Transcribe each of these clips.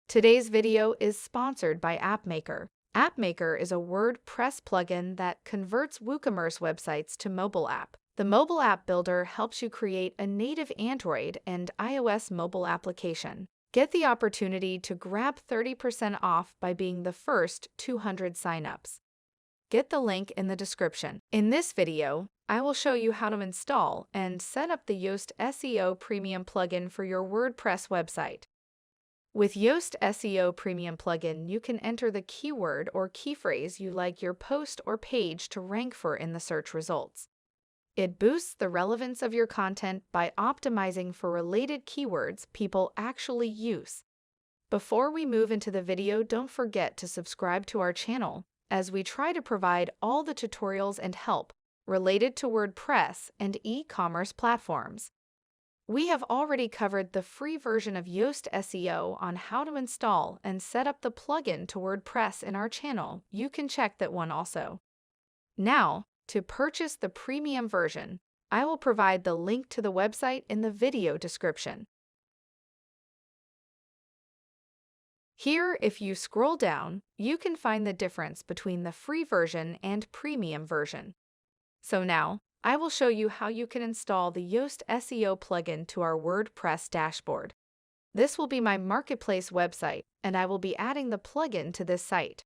Today's video is sponsored by AppMaker. AppMaker is a WordPress plugin that converts WooCommerce websites to mobile app. The mobile app builder helps you create a native Android and iOS mobile application. Get the opportunity to grab 30% off by being the first 200 signups. Get the link in the description. In this video, I will show you how to install and set up the Yoast SEO Premium plugin for your WordPress website. With Yoast SEO Premium plugin, you can enter the keyword or key phrase you like your post or page to rank for in the search results. It boosts the relevance of your content by optimizing for related keywords people actually use. Before we move into the video, don't forget to subscribe to our channel, as we try to provide all the tutorials and help related to WordPress and e-commerce platforms. We have already covered the free version of Yoast SEO on how to install and set up the plugin to WordPress in our channel. You can check that one also. Now, to purchase the premium version, I will provide the link to the website in the video description. Here, if you scroll down, you can find the difference between the free version and premium version. So now, I will show you how you can install the Yoast SEO plugin to our WordPress dashboard. This will be my marketplace website, and I will be adding the plugin to this site.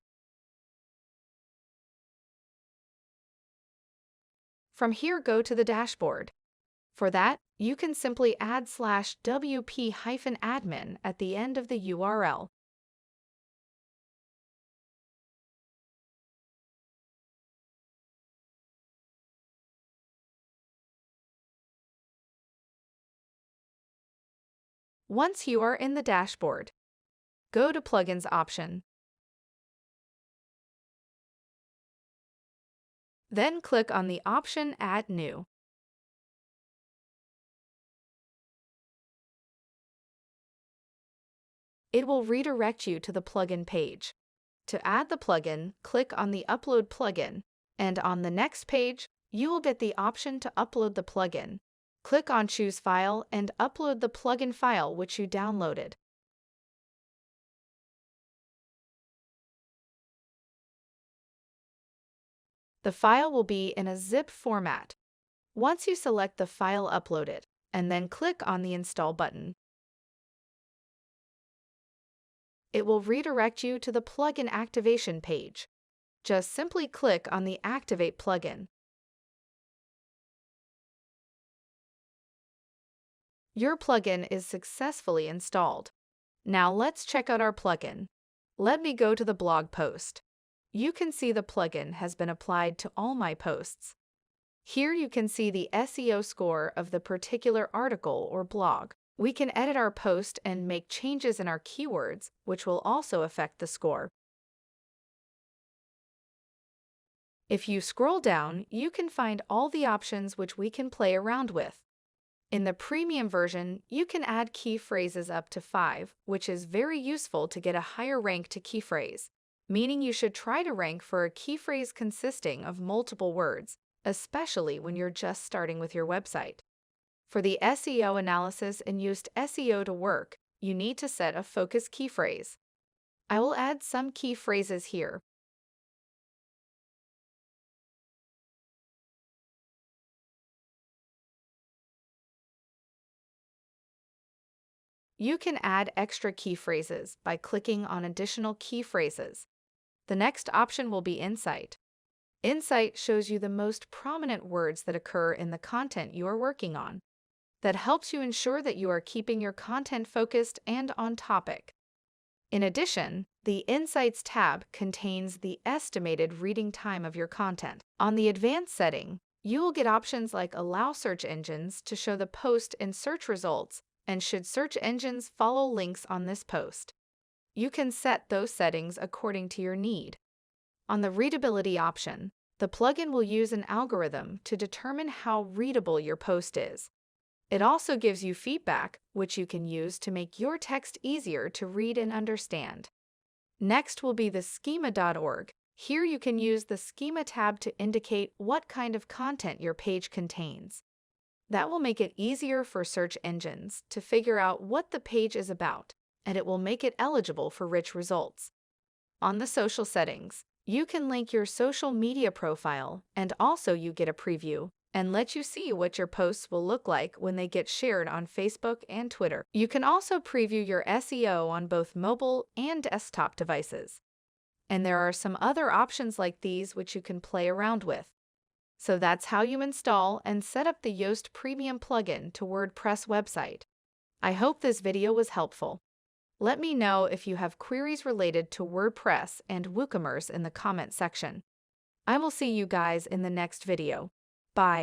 From here, go to the dashboard. For that, you can simply add /WP-admin at the end of the URL. Once you are in the dashboard, go to Plugins option. Then click on the option Add New. It will redirect you to the plugin page. To add the plugin, click on the Upload plugin, and on the next page, you will get the option to upload the plugin. Click on Choose File and upload the plugin file which you downloaded. The file will be in a zip format. Once you select the file, upload it, and then click on the Install button. It will redirect you to the plugin activation page. Just simply click on the Activate plugin. Your plugin is successfully installed. Now let's check out our plugin. Let me go to the blog post. You can see the plugin has been applied to all my posts. Here you can see the SEO score of the particular article or blog. We can edit our post and make changes in our keywords, which will also affect the score. If you scroll down, you can find all the options which we can play around with. In the premium version, you can add key phrases up to 5, which is very useful to get a higher rank to key phrase, meaning you should try to rank for a key phrase consisting of multiple words, especially when you're just starting with your website. For the SEO analysis and Yoast SEO to work, you need to set a focus key phrase. I will add some key phrases here. You can add extra key phrases by clicking on additional key phrases. The next option will be Insight. Insight shows you the most prominent words that occur in the content you are working on. That helps you ensure that you are keeping your content focused and on topic. In addition, the Insights tab contains the estimated reading time of your content. On the Advanced setting, you will get options like Allow search engines to show the post in search results, and should search engines follow links on this post. You can set those settings according to your need. On the Readability option, the plugin will use an algorithm to determine how readable your post is. It also gives you feedback, which you can use to make your text easier to read and understand. Next will be the schema.org. Here you can use the Schema tab to indicate what kind of content your page contains. That will make it easier for search engines to figure out what the page is about. and it will make it eligible for rich results. On the social settings, you can link your social media profile, and also you get a preview and let you see what your posts will look like when they get shared on Facebook and Twitter. You can also preview your SEO on both mobile and desktop devices. And there are some other options like these which you can play around with. So that's how you install and set up the Yoast Premium plugin to WordPress website. I hope this video was helpful. Let me know if you have queries related to WordPress and WooCommerce in the comment section. I will see you guys in the next video. Bye.